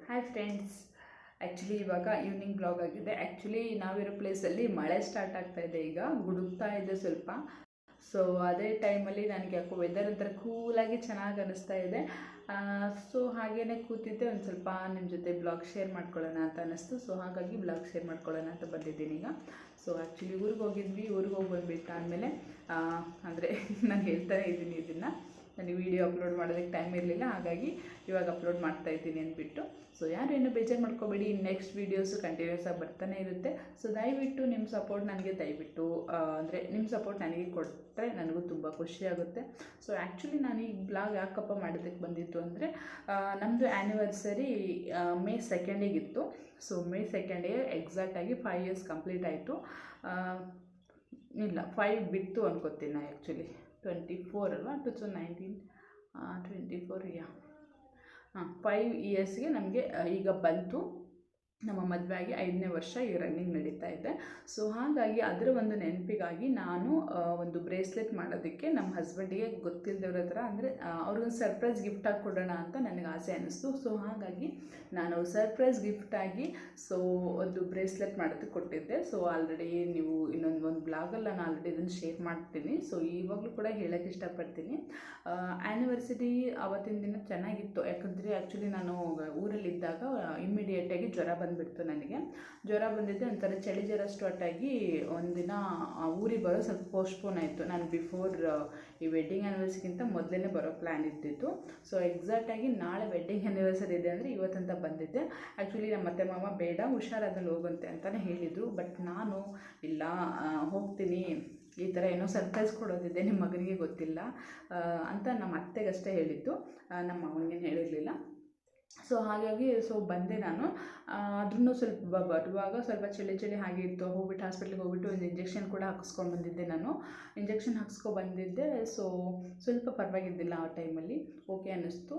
Hi friends. Actually ಇವಾಗ evening blog ಆಗಿದೆ. Actually ನಾವಿರೋ ಪ್ಲೇಸಲ್ಲಿ ಮಳೆ ಸ್ಟಾರ್ಟ್ ಆಗ್ತಾ ಇದೆ, ಈಗ ಗುಡುಗ್ತಾ ಇದೆ ಸ್ವಲ್ಪ. ಸೊ ಅದೇ ಟೈಮಲ್ಲಿ ನನಗೆ ಯಾಕೋ ವೆದರ್ ಒಂಥರ ಕೂಲಾಗಿ ಚೆನ್ನಾಗಿ ಅನ್ನಿಸ್ತಾ ಇದೆ. ಸೊ ಹಾಗೇ ಕೂತಿದ್ದೆ, ಒಂದು ಸ್ವಲ್ಪ ನಿಮ್ಮ ಜೊತೆ ಬ್ಲಾಗ್ ಶೇರ್ ಮಾಡ್ಕೊಳ್ಳೋಣ ಅಂತ ಅನ್ನಿಸ್ತು. ಸೊ ಹಾಗಾಗಿ ಬ್ಲಾಗ್ ಶೇರ್ ಮಾಡ್ಕೊಳ್ಳೋಣ ಅಂತ ಬಂದಿದ್ದೀನಿ ಈಗ. ಸೊ ಆ್ಯಕ್ಚುಲಿ ಊರಿಗೆ ಹೋಗಿದ್ವಿ, ಊರಿಗೆ ಹೋಗಿ ಬಂದುಬಿಟ್ಟು ಆದಮೇಲೆ ಅಂದರೆ ನಾನು ಹೇಳ್ತಾನೆ ಇದ್ದೀನಿ ಇದನ್ನು, ನನಗೆ ವೀಡಿಯೋ ಅಪ್ಲೋಡ್ ಮಾಡೋದಕ್ಕೆ ಟೈಮ್ ಇರಲಿಲ್ಲ, ಹಾಗಾಗಿ ಇವಾಗ ಅಪ್ಲೋಡ್ ಮಾಡ್ತಾ ಇದ್ದೀನಿ ಅಂದ್ಬಿಟ್ಟು. ಸೊ ಯಾರು ಏನು ಬೇಜಾರು ಮಾಡ್ಕೋಬೇಡಿ, ನೆಕ್ಸ್ಟ್ ವೀಡಿಯೋಸು ಕಂಟಿನ್ಯೂಸ್ ಆಗಿ ಬರ್ತಾನೆ ಇರುತ್ತೆ. ಸೊ ದಯವಿಟ್ಟು ನಿಮ್ಮ ಸಪೋರ್ಟ್ ನನಗೆ ಅಂದರೆ ನಿಮ್ಮ ಸಪೋರ್ಟ್ ನನಗೆ ಕೊಟ್ಟರೆ ನನಗೂ ತುಂಬ ಖುಷಿಯಾಗುತ್ತೆ. ಸೊ ಆ್ಯಕ್ಚುಲಿ ನಾನು ಈ ಬ್ಲಾಗ್ ಯಾಕಪ್ಪ ಮಾಡೋದಕ್ಕೆ ಬಂದಿತ್ತು ಅಂದರೆ, ನಮ್ಮದು anniversary May 2 so May 2 ಎಕ್ಸಾಕ್ಟಾಗಿ 5 years complete ಆಯಿತು. ಇಲ್ಲ 5 ಬಿತ್ತು ಅನ್ಕೋತೀನಿ ಆ್ಯಕ್ಚುಲಿ. 24 ಅಲ್ವಾ, 2019 24 5 ಇಯರ್ಸ್ಗೆ ನಮಗೆ ಈಗ ಬಂತು. ನಮ್ಮ ಮದುವೆ ಆಗಿ 5ನೇ ವರ್ಷ ಈ ರನ್ನಿಂಗ್ ನಡೀತಾ ಇದೆ. ಸೊ ಹಾಗಾಗಿ ಅದರ ಒಂದು ನೆನಪಿಗಾಗಿ ನಾನು ಒಂದು ಬ್ರೇಸ್ಲೆಟ್ ಮಾಡೋದಕ್ಕೆ ನಮ್ಮ ಹಸ್ಬೆಂಡಿಗೆ ಗೊತ್ತಿಲ್ಲದವ್ರ ಹತ್ರ, ಅಂದರೆ ಅವ್ರಿಗೊಂದು ಸರ್ಪ್ರೈಸ್ ಗಿಫ್ಟಾಗಿ ಕೊಡೋಣ ಅಂತ ನನಗೆ ಆಸೆ ಅನ್ನಿಸ್ತು. ಸೊ ಹಾಗಾಗಿ ನಾನು ಸರ್ಪ್ರೈಸ್ ಗಿಫ್ಟಾಗಿ ಒಂದು ಬ್ರೇಸ್ಲೆಟ್ ಮಾಡೋದಕ್ಕೆ ಕೊಟ್ಟಿದ್ದೆ. ಸೊ ಆಲ್ರೆಡಿ ನೀವು ಒಂದು ಬ್ಲಾಗಲ್ಲಿ ನಾನು ಆಲ್ರೆಡಿ ಇದನ್ನು ಶೇರ್ ಮಾಡ್ತೀನಿ. ಸೊ ಇವಾಗಲೂ ಕೂಡ ಹೇಳೋಕ್ಕೆ ಇಷ್ಟಪಡ್ತೀನಿ. ಆ್ಯನಿವರ್ಸರಿ ಆವತ್ತಿನ ದಿನ ಚೆನ್ನಾಗಿತ್ತು. ಯಾಕಂದರೆ ಆ್ಯಕ್ಚುಲಿ ನಾನು ಊರಲ್ಲಿದ್ದಾಗ ಇಮ್ಮಿಡಿಯೇಟಾಗಿ ಜ್ವರ ಬಂದುಬಿಡ್ತು. ನನಗೆ ಜ್ವರ ಬಂದಿದ್ದೆ, ಒಂಥರ ಚಳಿ ಜ್ವರ ಸ್ಟಾರ್ಟ್ ಆಗಿ ಒಂದಿನ ಊರಿಗೆ ಬರೋ ಸ್ವಲ್ಪ ಪೋಸ್ಟ್ಪೋನ್ ಆಯಿತು. ನಾನು ಬಿಫೋರ್ ಈ ವೆಡ್ಡಿಂಗ್ ಆ್ಯನಿವರ್ಸರಿಗಿಂತ ಮೊದಲೇ ಬರೋ ಪ್ಲ್ಯಾನ್ ಇದ್ದಿತ್ತು. ಸೊ ಎಕ್ಸಾಕ್ಟಾಗಿ ನಾಳೆ ವೆಡ್ಡಿಂಗ್ ಆ್ಯನಿವರ್ಸರಿ ಇದೆ ಅಂದರೆ ಇವತ್ತಂತ ಬಂದಿದ್ದೆ. ಆ್ಯಕ್ಚುಲಿ ನಮ್ಮ ಅತ್ತೆ ಮಾಮ ಬೇಡ, ಹುಷಾರಾದಲ್ಲಿ ಹೋಗುವಂತೆ ಅಂತಲೇ ಹೇಳಿದರು. ಬಟ್ ನಾನು ಇಲ್ಲ, ಹೋಗ್ತೀನಿ, ಈ ಥರ ಏನೋ ಸರ್ಪ್ರೈಸ್ ಕೊಡೋದಿದೆ ನಿಮ್ಮ ಮಗನಿಗೆ ಗೊತ್ತಿಲ್ಲ ಅಂತ ನಮ್ಮ ಅತ್ತೆಗಷ್ಟೇ ಹೇಳಿದ್ದು, ನಮ್ಮ ಮಾವನಿಗೇನು ಹೇಳಿರಲಿಲ್ಲ. ಸೊ ಹಾಗಾಗಿ ಬಂದೆ ನಾನು. ಅದನ್ನು ಸ್ವಲ್ಪ ಬರುವಾಗ ಸ್ವಲ್ಪ ಚಳಿ ಹಾಗೆ ಇತ್ತು. ಹೋಗ್ಬಿಟ್ಟು ಹಾಸ್ಪಿಟ್ಲಿಗೆ ಹೋಗ್ಬಿಟ್ಟು ಒಂದು ಇಂಜೆಕ್ಷನ್ ಕೂಡ ಹಾಕಿಸ್ಕೊಂಡು ಬಂದಿದ್ದೆ ನಾನು. ಇಂಜೆಕ್ಷನ್ ಹಾಕಿಸ್ಕೊಬಂದಿದ್ದೆ. ಸೊ ಸ್ವಲ್ಪ ಪರವಾಗಿದ್ದಿಲ್ಲ ಆ ಟೈಮಲ್ಲಿ, ಓಕೆ ಅನ್ನಿಸ್ತು.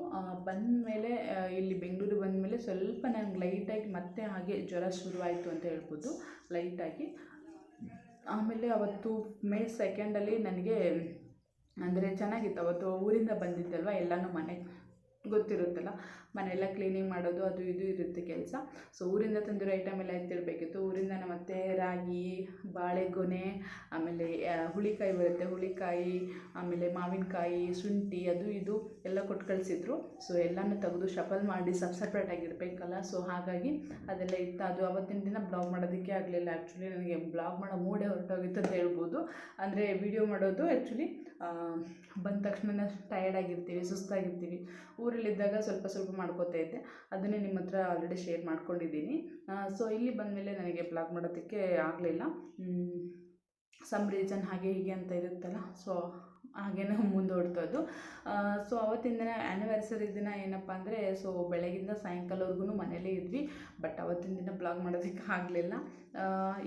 ಬಂದಮೇಲೆ ಇಲ್ಲಿ ಬೆಂಗಳೂರು ಬಂದಮೇಲೆ ಸ್ವಲ್ಪ ನನಗೆ ಲೈಟಾಗಿ ಮತ್ತೆ ಹಾಗೆ ಜ್ವರ ಶುರುವಾಯಿತು ಅಂತ ಹೇಳ್ಬೋದು, ಲೈಟಾಗಿ. ಆಮೇಲೆ ಅವತ್ತು ಮೇ 2 ನನಗೆ ಅಂದರೆ ಚೆನ್ನಾಗಿತ್ತು. ಅವತ್ತು ಊರಿಂದ ಬಂದಿದ್ದಲ್ವ, ಎಲ್ಲನೂ ಮನೆಗೆ ಗೊತ್ತಿರುತ್ತಲ್ಲ, ಮನೆಯೆಲ್ಲ ಕ್ಲೀನಿಂಗ್ ಮಾಡೋದು ಅದು ಇದು ಇರುತ್ತೆ ಕೆಲಸ. ಸೊ ಊರಿಂದ ತಂದಿರೋ ಐಟಮ್ ಎಲ್ಲ ಎತ್ತಿಡಬೇಕಿತ್ತು. ಊರಿಂದ ನಮ್ಮ ಅತ್ತೆ ರಾಗಿ, ಬಾಳೆಗೊನೆ, ಆಮೇಲೆ ಹುಳಿಕಾಯಿ ಬರುತ್ತೆ, ಹುಳಿಕಾಯಿ, ಆಮೇಲೆ ಮಾವಿನಕಾಯಿ, ಶುಂಠಿ, ಅದು ಇದು ಎಲ್ಲ ಕೊಟ್ಟು ಕಳಿಸಿದ್ರು. ಸೊ ಎಲ್ಲನೂ ತೆಗೆದು ಶಫಲ್ ಮಾಡಿ ಸಪ್ರೇಟಾಗಿರಬೇಕಲ್ಲ. ಸೊ ಹಾಗಾಗಿ ಅದೆಲ್ಲ ಇತ್ತು. ಅದು ಅವತ್ತಿನ ದಿನ ಬ್ಲಾಗ್ ಮಾಡೋದಕ್ಕೆ ಆಗಲಿಲ್ಲ. ಆ್ಯಕ್ಚುಲಿ ನನಗೆ ಬ್ಲಾಗ್ ಮಾಡೋ ಮೂಡೇ ಹೊರಟೋಗಿತ್ತು ಅಂತ ಹೇಳ್ಬೋದು. ಅಂದರೆ ವಿಡಿಯೋ ಮಾಡೋದು ಆ್ಯಕ್ಚುಲಿ ಬಂದ ತಕ್ಷಣ ಟಯರ್ಡ್ ಆಗಿರ್ತೀವಿ, ಸುಸ್ತಾಗಿರ್ತೀವಿ. ಊರಲ್ಲಿದ್ದಾಗ ಸ್ವಲ್ಪ ಮಾಡ್ಕೋತಾ ಇದ್ದೆ, ಅದನ್ನೇ ನಿಮ್ಮ ಹತ್ರ ಆಲ್ರೆಡಿ ಶೇರ್ ಮಾಡ್ಕೊಂಡಿದ್ದೀನಿ. ಸೊ ಇಲ್ಲಿ ಬಂದಮೇಲೆ ನನಗೆ ಬ್ಲಾಗ್ ಮಾಡೋದಕ್ಕೆ ಆಗಲಿಲ್ಲ. ಸಮ್ ರೀಸನ್ ಹಾಗೆ ಹೀಗೆ ಅಂತ ಇರುತ್ತಲ್ಲ, ಸೊ ಹಾಗೇನೋ ಮುಂದೋಡ್ತದ್ದು. ಸೊ ಅವತ್ತಿನ ದಿನ ಆ್ಯನಿವರ್ಸರಿ ದಿನ ಏನಪ್ಪ ಅಂದರೆ, ಸೊ ಬೆಳಗಿಂದ ಸಾಯಂಕಾಲವರೆಗೂ ಮನೇಲೇ ಇದ್ವಿ. ಬಟ್ ಅವತ್ತಿನ ದಿನ ಬ್ಲಾಗ್ ಮಾಡೋದಕ್ಕೆ ಆಗಲಿಲ್ಲ.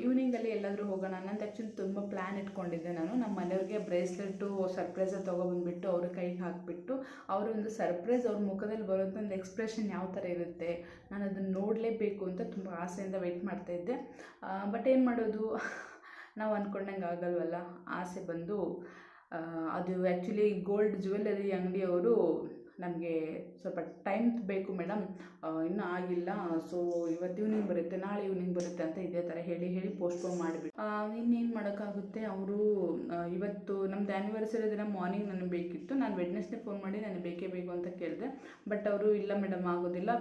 ಈವ್ನಿಂಗಲ್ಲಿ ಎಲ್ಲಾದರೂ ಹೋಗೋಣ ಅನ್ನೋದು ಆ್ಯಕ್ಚುಲಿ ತುಂಬ ಪ್ಲ್ಯಾನ್ ಇಟ್ಕೊಂಡಿದ್ದೆ ನಾನು. ನಮ್ಮ ಮನೆಯವ್ರಿಗೆ ಬ್ರೇಸ್ಲೆಟ್ಟು ಸರ್ಪ್ರೈಸಾಗಿ ತೊಗೊಬಂದುಬಿಟ್ಟು ಅವ್ರ ಕೈಗೆ ಹಾಕಿಬಿಟ್ಟು ಒಂದು ಸರ್ಪ್ರೈಸ್ ಅವ್ರ ಮುಖದಲ್ಲಿ ಬರೋಂಥ ಒಂದು ಎಕ್ಸ್ಪ್ರೆಷನ್ ಯಾವ ಥರ ಇರುತ್ತೆ, ನಾನು ಅದನ್ನು ನೋಡಲೇಬೇಕು ಅಂತ ತುಂಬ ಆಸೆಯಿಂದ ವೆಯ್ಟ್ ಮಾಡ್ತಾಯಿದ್ದೆ. ಬಟ್ ಏನು ಮಾಡೋದು, ನಾವು ಅಂದ್ಕೊಂಡಂಗೆ ಆಗಲ್ವಲ್ಲ. ಆಸೆ ಬಂದು ಅದು ಆ್ಯಕ್ಚುಲಿ ಗೋಲ್ಡ್ ಜ್ಯುವೆಲ್ಲರಿ ಅಂಗಡಿಯವರು ನಮಗೆ ಸ್ವಲ್ಪ ಟೈಮ್ ಬೇಕು ಮೇಡಮ್, ಇನ್ನೂ ಆಗಿಲ್ಲ, ಸೊ ಇವತ್ತು ಈವ್ನಿಂಗ್ ಬರುತ್ತೆ, ನಾಳೆ ಈವ್ನಿಂಗ್ ಬರುತ್ತೆ ಅಂತ ಇದೇ ಥರ ಹೇಳಿ ಪೋಸ್ಟ್ಪೋನ್ ಮಾಡಿಬಿಟ್ಟು ಇನ್ನೇನು ಮಾಡೋಕ್ಕಾಗುತ್ತೆ. ಅವರು ಇವತ್ತು ನಮ್ಮದು ಆ್ಯನಿವರ್ಸರಿ ದಿನ ಮಾರ್ನಿಂಗ್ ನನಗೆ ಬೇಕಿತ್ತು. ನಾನು ವೆಡ್ನೆಸ್ಡೇ ಫೋನ್ ಮಾಡಿ ನನಗೆ ಬೇಕೇ ಬೇಕು ಅಂತ ಕೇಳಿದೆ. ಬಟ್ ಅವರು ಇಲ್ಲ ಮೇಡಮ್ ಆಗೋದಿಲ್ಲ,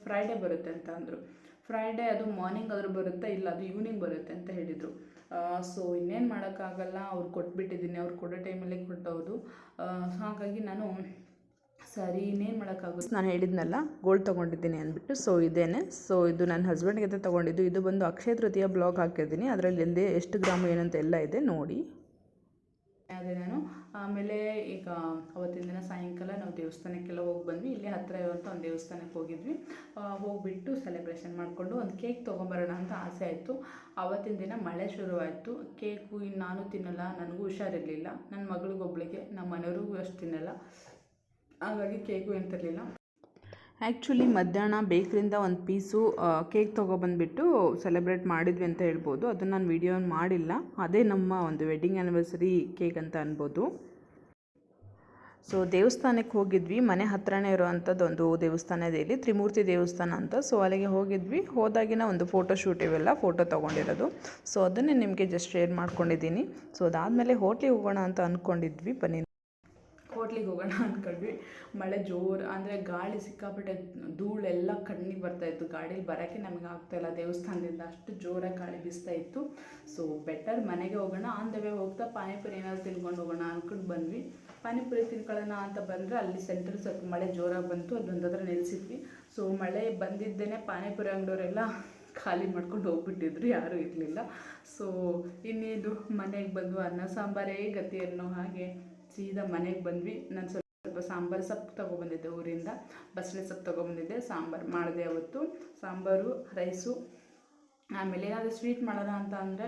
ಫ್ರೈಡೇ ಬರುತ್ತೆ ಅಂತ ಅಂದರು. ಫ್ರೈಡೇ ಅದು ಮಾರ್ನಿಂಗ್ ಆದರೂ ಬರುತ್ತೆ, ಇಲ್ಲ ಅದು ಈವ್ನಿಂಗ್ ಬರುತ್ತೆ ಅಂತ ಹೇಳಿದರು. ಸೊ ಇನ್ನೇನು ಮಾಡೋಕ್ಕಾಗಲ್ಲ, ಅವ್ರು ಕೊಟ್ಬಿಟ್ಟಿದ್ದೀನಿ, ಅವ್ರು ಕೊಡೋ ಟೈಮಲ್ಲೇ ಕೊಟ್ಟವರು. ಹಾಗಾಗಿ ನಾನು ಸರಿ ಇನ್ನೇನು ಮಾಡೋಕ್ಕಾಗುತ್ತೆ. ನಾನು ಹೇಳಿದ್ನಲ್ಲ ಗೋಲ್ಡ್ ತೊಗೊಂಡಿದ್ದೀನಿ ಅಂದ್ಬಿಟ್ಟು, ಸೊ ಇದೇನೆ. ಸೊ ಇದು ನನ್ನ ಹಸ್ಬೆಂಡ್ಗೆ ಅಂತ ತೊಗೊಂಡಿದ್ದು. ಇದು ಬಂದು ಅಕ್ಷಯ ತೃತೀಯ ಬ್ಲಾಗ್ ಹಾಕಿದ್ದೀನಿ, ಅದರಲ್ಲಿ ಎಲ್ಲೇ ಎಷ್ಟು ಗ್ರಾಮು ಏನಂತ ಎಲ್ಲ ಇದೆ ನೋಡಿ. ಅದೇ ನಾನು ಆಮೇಲೆ ಈಗ ಅವತ್ತಿನ ದಿನ ಸಾಯಂಕಾಲ ನಾವು ದೇವಸ್ಥಾನಕ್ಕೆಲ್ಲ ಹೋಗಿ ಬಂದ್ವಿ. ಇಲ್ಲೇ ಹತ್ತಿರ ಇರುವಂಥ ಒಂದು ದೇವಸ್ಥಾನಕ್ಕೆ ಹೋಗಿದ್ವಿ. ಹೋಗಿಬಿಟ್ಟು ಸೆಲೆಬ್ರೇಷನ್ ಮಾಡಿಕೊಂಡು ಒಂದು ಕೇಕ್ ತೊಗೊಂಬರೋಣ ಅಂತ ಆಸೆ ಆಯಿತು. ಆವತ್ತಿನ ದಿನ ಮಳೆ ಶುರುವಾಯಿತು. ಕೇಕು ಇನ್ನು ನಾನು ತಿನ್ನಲ್ಲ, ನನಗೂ ಹುಷಾರಿರಲಿಲ್ಲ, ನನ್ನ ಮಗಳಿಗೊಬ್ಳಿಗೆ, ನಮ್ಮ ಮನೆಯವ್ರಿಗೂ ಅಷ್ಟು ತಿನ್ನಲ್ಲ, ಹಾಗಾಗಿ ಕೇಕು ಏನು ತರಲಿಲ್ಲ. ಆ್ಯಕ್ಚುಲಿ ಮಧ್ಯಾಹ್ನ ಬೇಕ್ರಿಯಿಂದ ಒಂದು ಪೀಸು ಕೇಕ್ ತೊಗೊಬಂದುಬಿಟ್ಟು ಸೆಲೆಬ್ರೇಟ್ ಮಾಡಿದ್ವಿ ಅಂತ ಹೇಳ್ಬೋದು. ಅದನ್ನು ನಾನು ವಿಡಿಯೋ ಮಾಡಿಲ್ಲ, ಅದೇ ನಮ್ಮ ಒಂದು ವೆಡ್ಡಿಂಗ್ ಆ್ಯನಿವರ್ಸರಿ ಕೇಕ್ ಅಂತ ಅನ್ಬೋದು. ಸೊ ದೇವಸ್ಥಾನಕ್ಕೆ ಹೋಗಿದ್ವಿ, ಮನೆ ಹತ್ರನೇ ಇರೋವಂಥದ್ದು ಒಂದು ದೇವಸ್ಥಾನ ಇದೆ ಇಲ್ಲಿ, ತ್ರಿಮೂರ್ತಿ ದೇವಸ್ಥಾನ ಅಂತ. ಸೊ ಅಲ್ಲಿಗೆ ಹೋಗಿದ್ವಿ, ಹೋದಾಗಿನ ಒಂದು ಫೋಟೋ ಶೂಟ್ ಇವೆಲ್ಲ ಫೋಟೋ ತೊಗೊಂಡಿರೋದು. ಸೊ ಅದನ್ನೇ ನಿಮಗೆ ಜಸ್ಟ್ ಶೇರ್ ಮಾಡ್ಕೊಂಡಿದ್ದೀನಿ. ಸೊ ಅದಾದಮೇಲೆ ಹೋಟ್ಲಿಗೆ ಹೋಗೋಣ ಅಂತ ಅಂದ್ಕೊಂಡಿದ್ವಿ. ಬನ್ನಿ ಹೋಟ್ಲಿಗೆ ಹೋಗೋಣ ಅಂದ್ಕೊಂಡ್ವಿ. ಮಳೆ ಜೋರು ಅಂದರೆ ಗಾಳಿ ಸಿಕ್ಕಾಪಟ್ಟೆ, ಧೂಳೆಲ್ಲ ಕಣ್ಣಿಗೆ ಬರ್ತಾಯಿತ್ತು. ಗಾಡೀಲಿ ಬರೋಕ್ಕೆ ನಮಗೆ ಆಗ್ತಾಯಿಲ್ಲ, ದೇವಸ್ಥಾನದಿಂದ ಅಷ್ಟು ಜೋರಾಗಿ ಗಾಳಿ ಬೀಸ್ತಾ ಇತ್ತು. ಸೊ ಬೆಟರ್ ಮನೆಗೆ ಹೋಗೋಣ, ಆನ್ ದ ವೇ ಹೋಗ್ತಾ ಪಾನಿಪುರಿ ಏನಾದ್ರು ತಿನ್ಕೊಂಡು ಹೋಗೋಣ ಅಂದ್ಕೊಂಡು ಬಂದ್ವಿ. ಪಾನಿಪುರಿ ತಿನ್ಕೊಳ್ಳೋಣ ಅಂತ ಬಂದರೆ ಅಲ್ಲಿ ಸೆಂಟ್ರ್ ಸ್ವಲ್ಪ ಮಳೆ ಜೋರಾಗಿ ಬಂತು, ಅದೊಂದತ್ರ ನಿಲ್ಲಿಸಿದ್ವಿ. ಸೊ ಮಳೆ ಬಂದಿದ್ದೇನೆ ಪಾನಿಪುರಿ ಅಂಗಡಿಯವರೆಲ್ಲ ಖಾಲಿ ಮಾಡ್ಕೊಂಡು ಹೋಗ್ಬಿಟ್ಟಿದ್ರು, ಯಾರೂ ಇರಲಿಲ್ಲ. ಸೊ ಇನ್ನೇನು ಮನೆಗೆ ಬಂದು ಅನ್ನ ಸಾಂಬಾರೇ ಗತಿ ಅನ್ನೋ ಹಾಗೆ ಸೀದಾ ಮನೆಗೆ ಬಂದ್ವಿ. ನಾನು ಸ್ವಲ್ಪ ಸಾಂಬಾರು ಸೊಪ್ಪು ತೊಗೊಬಂದಿದ್ದೆ ಊರಿಂದ, ಬಸಳೆ ಸೊಪ್ಪು ತೊಗೊಬಂದಿದ್ದೆ. ಸಾಂಬಾರು ಮಾಡಿದೆ ಅವತ್ತು, ಸಾಂಬಾರು ರೈಸು. ಆಮೇಲೆ ಏನಾದರೂ ಸ್ವೀಟ್ ಮಾಡೋಣ ಅಂತ ಅಂದರೆ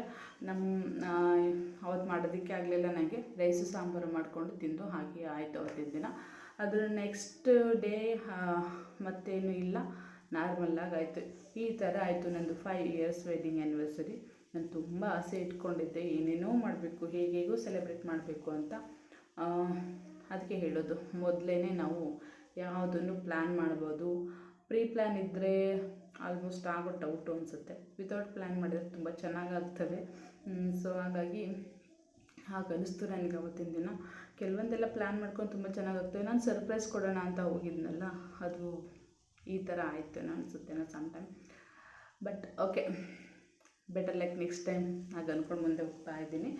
ಅವತ್ತು ಮಾಡೋದಕ್ಕೆ ಆಗಲಿಲ್ಲ ನನಗೆ. ರೈಸು ಸಾಂಬಾರು ಮಾಡಿಕೊಂಡು ತಿಂದು ಹಾಗೆ ಆಯಿತು ಅವತ್ತಿನ ದಿನ. ಅದರ ನೆಕ್ಸ್ಟ್ ಡೇ ಮತ್ತೇನು ಇಲ್ಲ, ನಾರ್ಮಲ್ಲಾಗಿ ಆಯಿತು. ಈ ಥರ ಆಯಿತು ನಂದು 5 ಇಯರ್ಸ್ ವೆಡ್ಡಿಂಗ್ ಆ್ಯನಿವರ್ಸರಿ. ನಾನು ತುಂಬ ಆಸೆ ಇಟ್ಕೊಂಡಿದ್ದೆ, ಏನೇನೋ ಮಾಡಬೇಕು, ಹೇಗೇಗೋ ಸೆಲೆಬ್ರೇಟ್ ಮಾಡಬೇಕು ಅಂತ. ಅದಕ್ಕೆ ಹೇಳೋದು, ಮೊದಲೇ ನಾವು ಯಾವುದನ್ನು ಪ್ಲ್ಯಾನ್ ಮಾಡ್ಬೋದು. ಪ್ರೀ ಪ್ಲ್ಯಾನ್ ಇದ್ದರೆ ಆಲ್ಮೋಸ್ಟ್ ಆಗೋ ಡೌಟು ಅನಿಸುತ್ತೆ. ವಿತೌಟ್ ಪ್ಲ್ಯಾನ್ ಮಾಡಿದರೆ ತುಂಬ ಚೆನ್ನಾಗಾಗ್ತದೆ. ಸೊ ಹಾಗಾಗಿ ಹಾಗೆ ಅನಿಸ್ತು ನನಗೆ ಅವತ್ತಿನ ದಿನ. ಕೆಲವೊಂದೆಲ್ಲ ಪ್ಲ್ಯಾನ್ ಮಾಡ್ಕೊಂಡು ತುಂಬ ಚೆನ್ನಾಗಾಗ್ತವೆ. ನಾನು ಸರ್ಪ್ರೈಸ್ ಕೊಡೋಣ ಅಂತ ಹೋಗಿದ್ನಲ್ಲ, ಅದು ಈ ಥರ ಆಯಿತು ಅನಿಸುತ್ತೆ some time. But okay, better like next time ಹಾಗೆ ಅಂದ್ಕೊಂಡು ಮುಂದೆ ಹೋಗ್ತಾ ಇದ್ದೀನಿ.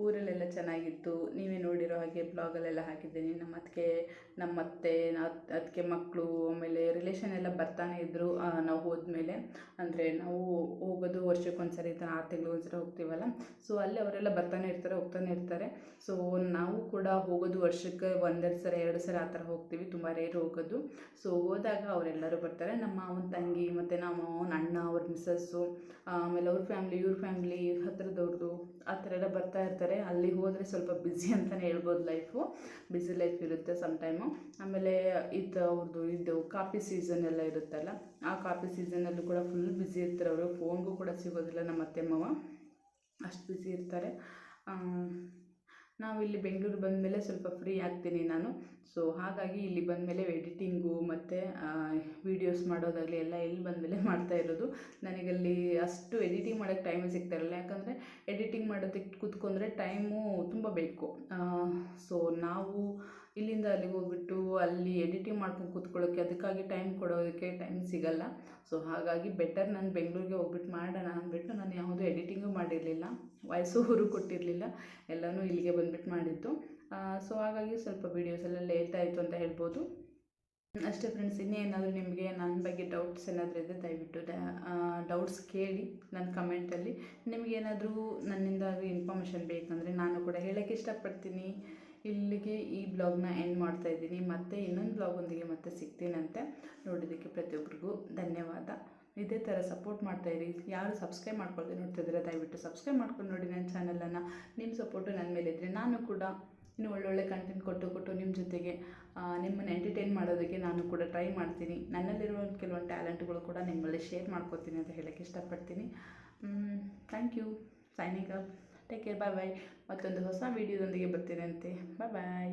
ಊರಲ್ಲೆಲ್ಲ ಚೆನ್ನಾಗಿತ್ತು, ನೀವೇ ನೋಡಿರೋ ಹಾಗೆ ಬ್ಲಾಗಲ್ಲೆಲ್ಲ ಹಾಕಿದ್ದೀನಿ. ನಮ್ಮ ಅತ್ತೆ ಮಕ್ಕಳು ಆಮೇಲೆ ರಿಲೇಷನ್ ಎಲ್ಲ ಬರ್ತಾನೆ ಇದ್ದರು. ನಾವು ಹೋದ್ಮೇಲೆ ಅಂದರೆ ನಾವು ಹೋಗೋದು ವರ್ಷಕ್ಕೊಂದ್ಸರಿ, 6 ತಿಂಗಳಿಗೊಂದ್ಸರಿ ಹೋಗ್ತೀವಲ್ಲ. ಸೊ ಅಲ್ಲಿ ಅವರೆಲ್ಲ ಬರ್ತಾನೆ ಇರ್ತಾರೆ, ಹೋಗ್ತಾನೆ ಇರ್ತಾರೆ. ಸೊ ನಾವು ಕೂಡ ಹೋಗೋದು ವರ್ಷಕ್ಕೆ 1-2 ಸರಿ 2 ಸರಿ ಆ ಥರ ಹೋಗ್ತೀವಿ, ತುಂಬ ರೇರ್ ಹೋಗೋದು. ಸೊ ಹೋದಾಗ ಅವರೆಲ್ಲರೂ ಬರ್ತಾರೆ, ನಮ್ಮ ಮಾವನ ತಂಗಿ ಮತ್ತು ನಮ್ಮ ಮಾವನ ಅಣ್ಣ, ಅವ್ರ ಮಿಸ್ಸಸ್ಸು, ಆಮೇಲೆ ಅವ್ರ ಫ್ಯಾಮ್ಲಿ, ಇವ್ರ ಫ್ಯಾಮ್ಲಿ, ಹತ್ರದವ್ರದ್ದು, ಆ ಥರ ಎಲ್ಲ ಬರ್ತಾ ಇರ್ತಾರೆ. ಅಲ್ಲಿ ಹೋದರೆ ಸ್ವಲ್ಪ ಬ್ಯುಸಿ ಅಂತಲೇ ಹೇಳ್ಬೋದು, ಲೈಫು ಬ್ಯುಸಿ ಲೈಫ್ ಇರುತ್ತೆ ಸಮ್ ಟೈಮು. ಆಮೇಲೆ ಇದು ಕಾಫಿ ಸೀಸನ್ ಎಲ್ಲ ಇರುತ್ತಲ್ಲ, ಆ ಕಾಫಿ ಸೀಸನಲ್ಲೂ ಕೂಡ ಫುಲ್ ಬ್ಯುಸಿ ಇರ್ತಾರೆ ಅವರು. ಫೋನ್ಗೂ ಕೂಡ ಸಿಗೋದಿಲ್ಲ ನಮ್ಮ ಅತ್ತೆ ಮಾವ, ಅಷ್ಟು ಬ್ಯುಸಿ ಇರ್ತಾರೆ. ನಾವು ಇಲ್ಲಿ ಬೆಂಗಳೂರು ಬಂದಮೇಲೆ ಸ್ವಲ್ಪ ಫ್ರೀ ಆಗ್ತೀನಿ ನಾನು. ಸೊ ಹಾಗಾಗಿ ಇಲ್ಲಿ ಬಂದಮೇಲೆ ಎಡಿಟಿಂಗು ಮತ್ತು ವೀಡಿಯೋಸ್ ಮಾಡೋದಾಗಲಿ ಎಲ್ಲ ಇಲ್ಲಿ ಬಂದಮೇಲೆ ಮಾಡ್ತಾ ಇರೋದು. ನನಗಲ್ಲಿ ಅಷ್ಟು ಎಡಿಟಿಂಗ್ ಮಾಡೋಕ್ಕೆ ಟೈಮೇ ಸಿಗ್ತಾ ಇರಲ್ಲ, ಯಾಕಂದರೆ ಎಡಿಟಿಂಗ್ ಮಾಡೋದಕ್ಕೆ ಕೂತ್ಕೊಂಡ್ರೆ ಟೈಮು ತುಂಬ ಬೇಕು. ಸೊ ನಾವು ಇಲ್ಲಿಂದ ಅಲ್ಲಿಗೆ ಹೋಗ್ಬಿಟ್ಟು ಅಲ್ಲಿ ಎಡಿಟಿಂಗ್ ಮಾಡ್ಕೊಂಡು ಕೂತ್ಕೊಳ್ಳೋಕ್ಕೆ, ಅದಕ್ಕಾಗಿ ಟೈಮ್ ಕೊಡೋದಕ್ಕೆ ಟೈಮ್ ಸಿಗಲ್ಲ. ಸೊ ಹಾಗಾಗಿ ಬೆಟರ್ ನಾನು ಬೆಂಗಳೂರಿಗೆ ಹೋಗ್ಬಿಟ್ಟು ಮಾಡೋಣ ಅಂದ್ಬಿಟ್ಟು ನಾನು ಯಾವುದೂ ಎಡಿಟಿಂಗು ಮಾಡಿರಲಿಲ್ಲ, ವಾಯ್ಸ್ ಓವರು ಕೊಟ್ಟಿರಲಿಲ್ಲ, ಎಲ್ಲನೂ ಇಲ್ಲಿಗೆ ಬಂದುಬಿಟ್ಟು ಮಾಡಿದ್ದು. ಸೊ ಹಾಗಾಗಿ ಸ್ವಲ್ಪ ವೀಡಿಯೋಸ್ ಎಲ್ಲ ಲೇಟ್ ಆಯಿತು ಅಂತ ಹೇಳ್ಬೋದು. ಅಷ್ಟೇ ಫ್ರೆಂಡ್ಸ್. ಇನ್ನೇನಾದರೂ ನಿಮಗೆ ನನ್ನ ಬಗ್ಗೆ ಡೌಟ್ಸ್ ಏನಾದರೂ ಇದ್ದರೆ ದಯವಿಟ್ಟು ಡೌಟ್ಸ್ ಕೇಳಿ ನನ್ನ ಕಮೆಂಟಲ್ಲಿ. ನಿಮಗೇನಾದರೂ ನನ್ನಿಂದ ಇನ್ಫಾರ್ಮೇಷನ್ ಬೇಕಂದರೆ ನಾನು ಕೂಡ ಹೇಳೋಕ್ಕೆ ಇಷ್ಟಪಡ್ತೀನಿ. ಇಲ್ಲಿಗೆ ಈ ಬ್ಲಾಗ್ನ ಎಂಡ್ ಮಾಡ್ತಾಯಿದ್ದೀನಿ. ಮತ್ತೆ ಇನ್ನೊಂದು ಬ್ಲಾಗೊಂದಿಗೆ ಮತ್ತೆ ಸಿಗ್ತೀನಂತೆ. ನೋಡೋದಕ್ಕೆ ಪ್ರತಿಯೊಬ್ಬರಿಗೂ ಧನ್ಯವಾದ. ಇದೇ ಥರ ಸಪೋರ್ಟ್ ಮಾಡ್ತಾಯಿರಿ. ಯಾರು ಸಬ್ಸ್ಕ್ರೈಬ್ ಮಾಡ್ಕೊಳ್ದೆ ನೋಡ್ತಿದ್ರೆ ದಯವಿಟ್ಟು ಸಬ್ಸ್ಕ್ರೈಬ್ ಮಾಡ್ಕೊಂಡು ನೋಡಿ ನನ್ನ ಚಾನಲನ್ನು. ನಿಮ್ಮ ಸಪೋರ್ಟು ನನ್ನ ಮೇಲೆ ಇದ್ದರೆ ನಾನು ಕೂಡ ಇನ್ನೂ ಒಳ್ಳೊಳ್ಳೆ ಕಂಟೆಂಟ್ ಕೊಟ್ಟು ನಿಮ್ಮ ಜೊತೆಗೆ ನಿಮ್ಮನ್ನು ಎಂಟರ್ಟೈನ್ ಮಾಡೋದಕ್ಕೆ ನಾನು ಕೂಡ ಟ್ರೈ ಮಾಡ್ತೀನಿ. ನನ್ನಲ್ಲಿರುವ ಕೆಲವೊಂದು ಟ್ಯಾಲೆಂಟ್ಗಳು ಕೂಡ ನಿಮ್ಮಲ್ಲಿ ಶೇರ್ ಮಾಡ್ಕೋತೀನಿ ಅಂತ ಹೇಳೋಕ್ಕೆ ಇಷ್ಟಪಡ್ತೀನಿ. Thank you. Signing up. Take care. Bye bye. ಮತ್ತೊಂದು ಹೊಸ ವೀಡಿಯೋದೊಂದಿಗೆ ಬರ್ತೀನಂತೆ. ಬಾಯ್ ಬಾಯ್.